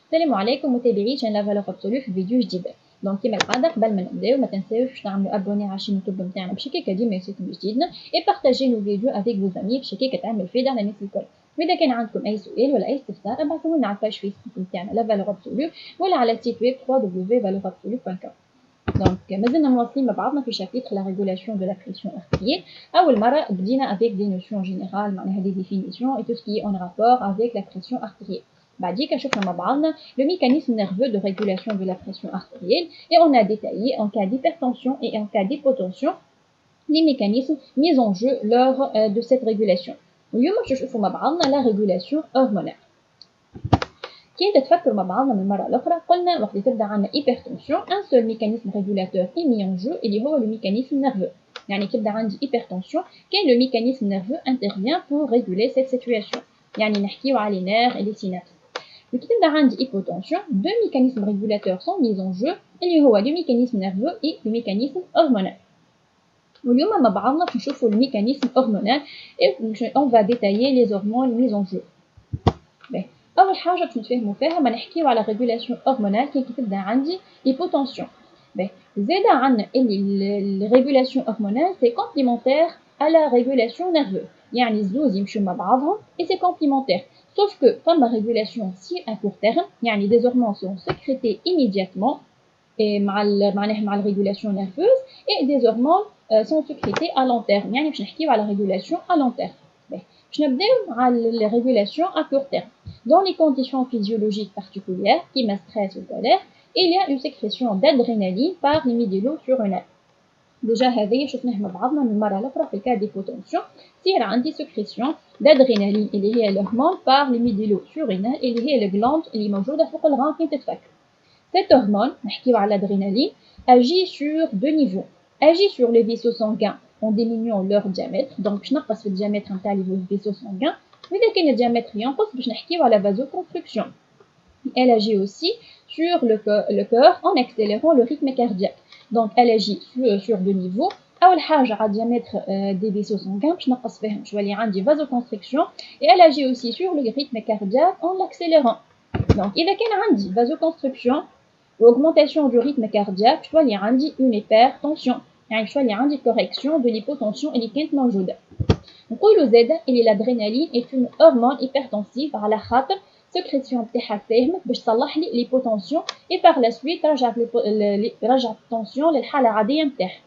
السلام عليكم متابعي شان لا فالور ابسولو في فيديو جديد. دونك كيما العاده قبل ما نبداو ما تنساوش تعملوا ابوني على الشين يوتيوب نتاعنا باش هكاك ديما يوصلكم جديدنا اي بارطاجي لو فيديو افيك فوز امي باش هكاك تعمل فايده على الناس الكل. واذا كان عندكم اي سؤال ولا اي استفسار ابعثوا لنا على الباج فيسبوك نتاعنا لا فالور ابسولو ولا على السيت ويب www.valorabsolu.com. دونك مازلنا مواصلين مع بعضنا في شابيتر لا ريغولاسيون دو لا بريسيون ارتيريال. اول مره بدينا افيك دي نوسيون جينيرال معناها دي ديفينيسيون اي تو سكي اون رابور افيك لا بريسيون ارتيريال. بعديك شفنا مع بعضنا le mécanisme nerveux de régulation de la pression artérielle et on a détaillé en cas d'hypertension et en cas d'hypotension les mécanismes mis en jeu lors de cette régulation. اليوم باش نشوفوا مع بعضنا la régulation hormonale. كي تتفكروا مع بعضنا من المره الاخرى قلنا وقت تبدا عندنا hypertension un seul mécanisme régulateur est mis en jeu اللي هو le mécanisme nerveux. يعني كيبدا عندي hypertension كان le mécanisme nerveux intervient pour réguler cette situation. يعني نحكيو على les nerfs et les synapses. Le كي تبدا عندي hypotension deux mécanismes régulateurs sont mis en jeu اللي هو le mécanisme nerveux et le mécanisme hormonal. واليوم مع بعضنا باش نشوفوا le mécanisme hormonal et on va détailler les hormones mises en jeu. أول حاجة باش نتفاهموا فيها ما نحكيو على ريغولاسيون هرمونال كي تبدا عندي هيبوتنسيون. زادا عندنا اللي الريغولاسيون هرمونال سي كومبليمونتير à la régulation nerveuse. يعني الزوز يمشيو مع بعضهم et c'est complémentaire. Sauf que فما régulation si à court terme يعني des hormones sont sécrétées immédiatement et مع الريغولاسيون nerveuse et des hormones sont sécrétées à long terme. يعني باش نحكيو على régulation à long terme. باش نبداو مع la régulation à court terme. Dans les conditions physiologiques particulières, qui me stress ou colère, il y a une sécrétion d'adrénaline par les médullossurinaires. Déjà, هذه شفناه مع بعضنا من مرة الأخرى في الكاد d'hypotension. تصير عندي sécrétion d'adrénaline اللي هي الهرمون par les médullossurinaires اللي هي الجلاند اللي موجودة فوق الغان كي تتفكر. Cette hormone, نحكيو على l'adrénaline, agit sur deux niveaux. Agit sur les vaisseaux sanguins en diminuant leur diamètre. Donc, باش نقص في الdiamètre نتاع les vaisseaux sanguins. وإذا كان الديامتر ينقص باش نحكيو على vasoconstriction. Elle agit aussi sur le cœur en accélérant le rythme cardiaque. Donc elle agit sur deux niveaux. أول حاجة على الdiamètre des vaisseaux sanguins باش نقص فيهم شوية عندي vasoconstriction et elle agit aussi sur le rythme cardiaque en l'accélérant. Donc إذا كان عندي vasoconstriction و augmentation du rythme cardiaque شوية عندي une hypertension. يعني شوية عندي correction de l'hypotension اللي كانت موجودة. نقولوا زادا اللي l'adrénaline est une hormone hypertensive على خاطر sécrétion بتاعها ساهمت باش تصلح لي l'hypotension et par la suite رجعت التنسيون للحالة العادية نتاعها.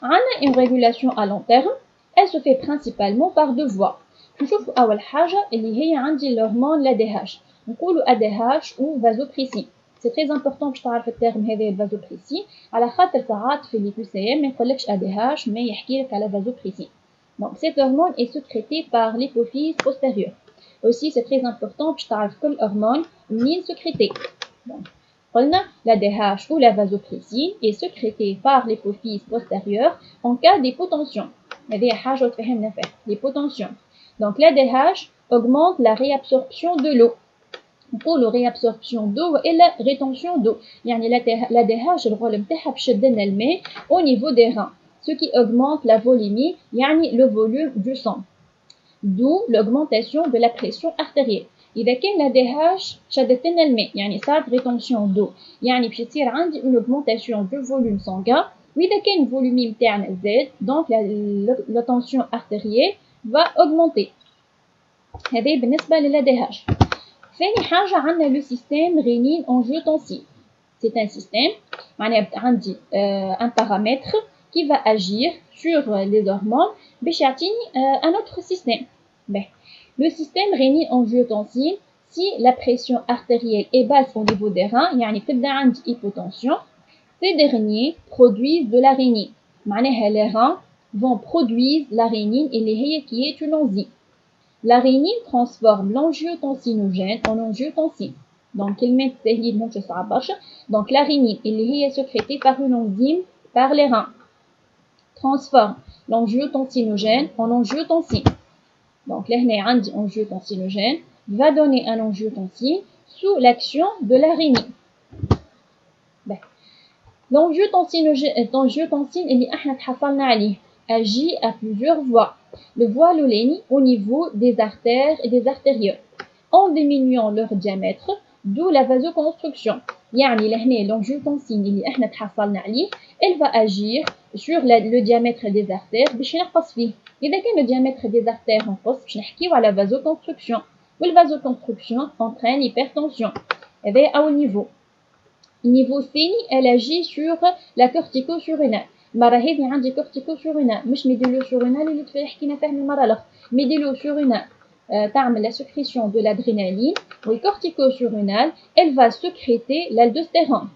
عندنا une régulation à long terme, elle se fait principalement par deux voies. نشوفوا أول حاجة اللي هي عندي الهرمون l'ADH. نقولوا ADH ou vasopressin. C'est très important باش تعرف الترم هذا الفازوبريسين على خاطر ساعات في لي QCM ما يقولكش ADH mais يحكي لك على vasopressin. Donc cette hormone est sécrétée par l'hypophyse postérieure. Aussi c'est très important باش تعرف كل hormone منين sécrétée. Donc قلنا l'ADH ou la vasopressin est sécrétée par l'hypophyse postérieure en cas d'hypotension. هذه حاجة تفهمنا فيها l'hypotension. Donc l'ADH augmente la réabsorption de l'eau. نقولوا réabsorption d'eau وإلا rétention d'eau. يعني l'ADH الرول نتاعها باش تشدلنا الماء au niveau des reins. Ce qui augmente la volémie, يعني le volume du sang. D'où l'augmentation de la pression artérielle. إذا كان l'ADH شدت لنا الماء يعني صارت rétention d'eau يعني باش تصير عندي une augmentation du volume sanguin. وإذا كان الفوليمي نتاعنا زاد donc la tension artérielle va augmenter. هذا بالنسبة للADH. ثاني حاجة عندنا le système rénine-angiotensin. C'est un système معناها عندي un paramètre qui va agir sur les hormones باش يعطيني un autre système. Le système rénine-angiotensin, si la pression artérielle est basse au niveau des reins يعني تبدا عندي hypotension, ces derniers produisent de la rénine. معناها les reins vont produire la rénine اللي هي qui est une enzyme. La rénine transforme l'angiotensinogène en angiotensine. Donc كلمات سهلين مش صعب برشا. Donc la rénine اللي هي sécrétée par une enzyme par les reins transforme l'angiotensinogène en angiotensine. Donc là هنا عندي angiotensinogène va donner un angiotensine sous l'action de la rénine. L'angiotensine اللي احنا تحصلنا عليه agit à plusieurs voies. Le voie l'olénie au niveau des artères et des artérieux. en diminuant leur diamètre, d'où la vasoconstriction. يعني لهنا l'angiotensin اللي احنا تحصلنا عليه elle va agir sur le diamètre des artères باش ينقص فيه. إذا كان le diamètre des artères نقص باش نحكيو على vasoconstriction. والvasoconstriction entraîne hypertension. هذا أول niveau. النيفو الثاني elle agit sur la cortico-surrénale. المرة هذه عندي cortico-surrénale مش médulo-surrénale اللي حكينا فيها من المرة الأخرى. médulo-surrénale تعمل la sécrétion de l'adrénaline. والcortico-surrénale elle va sécréter l'aldostérone.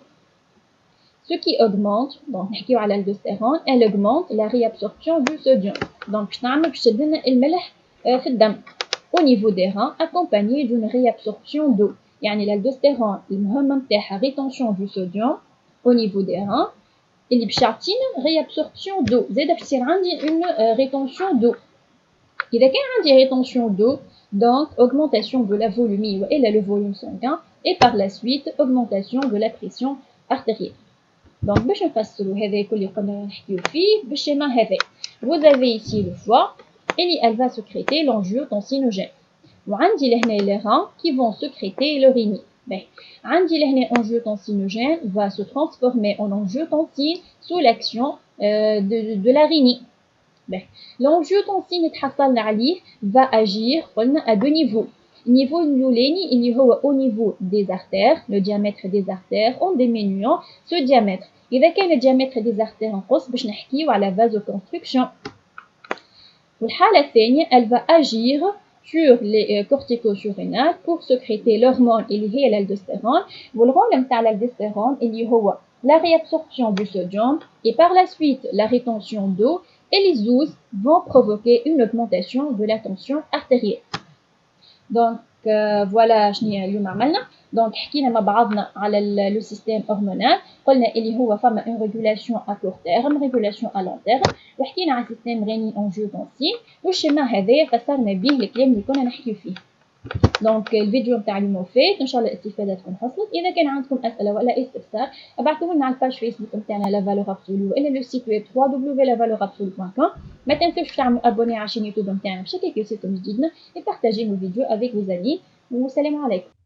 Ce qui augmente, donc نحكيو على l'aldostérone, elle augmente la réabsorption du sodium. donc باش تعمل باش تشدلنا الملح في الدم. au niveau des reins accompagné d'une réabsorption d'eau. يعني l'aldostérone المهمة نتاعها rétention du sodium au niveau des reins اللي باش يعطينا réabsorption d'eau. زادا باش تصير عندي une rétention d'eau. إذا كان عندي rétention d'eau donc augmentation de la volumie وإلا le volume sanguin et par la suite augmentation de la pression artérielle. donc باش نفسروا هذا كل اللي قلنا نحكيو فيه بالشيما هذا. vous avez ici le foie et elle va sécréter l'angiotensinogène. وعندي لهنا les reins qui vont sécréter l'urine. عندي لهنا angiotensinogène va se transformer en angiotensine sous l'action de la rénie. l'angiotensine تحصلنا عليه va agir قلنا à deux niveaux. النيفو الأولاني اللي هو au niveau des artères, le diamètre des artères en diminuant ce diamètre. إذا كان le diamètre des artères نقص باش نحكيو على vasoconstriction. والحالة الثانية elle va agir sur les cortico-surrénales pour sécréter l'hormone اللي هي l'aldostérone. والرôle نتاع l'aldostérone اللي هو la réabsorption du sodium et par la suite la rétention d'eau et les ous vont provoquer une augmentation de la tension artérielle. donc voilà شنو اليوم عملنا. donc حكينا مع بعضنا على le système hormonal. قلنا اللي هو فما une régulation à court terme, régulation à long terme. وحكينا على système rénine angiotensin والشما هذايا فسرنا به الكلام اللي كنا نحكيو فيه. donc الفيديو نتاع اليوم وفات ان شاء الله الاستفاده تكون حصلت. اذا كان عندكم اسئله ولا استفسار ابعثوا لنا على الباج فيسبوك نتاعنا لا فالور ابسولو والا لو سيت ويب www.lavalorabsolu.com. ما تنسوش تعملوا ابوني على الشين يوتيوب نتاعنا باش هكاك يوصلكم جديدنا et partager nos vidéos avec vos amis. والسلام عليكم.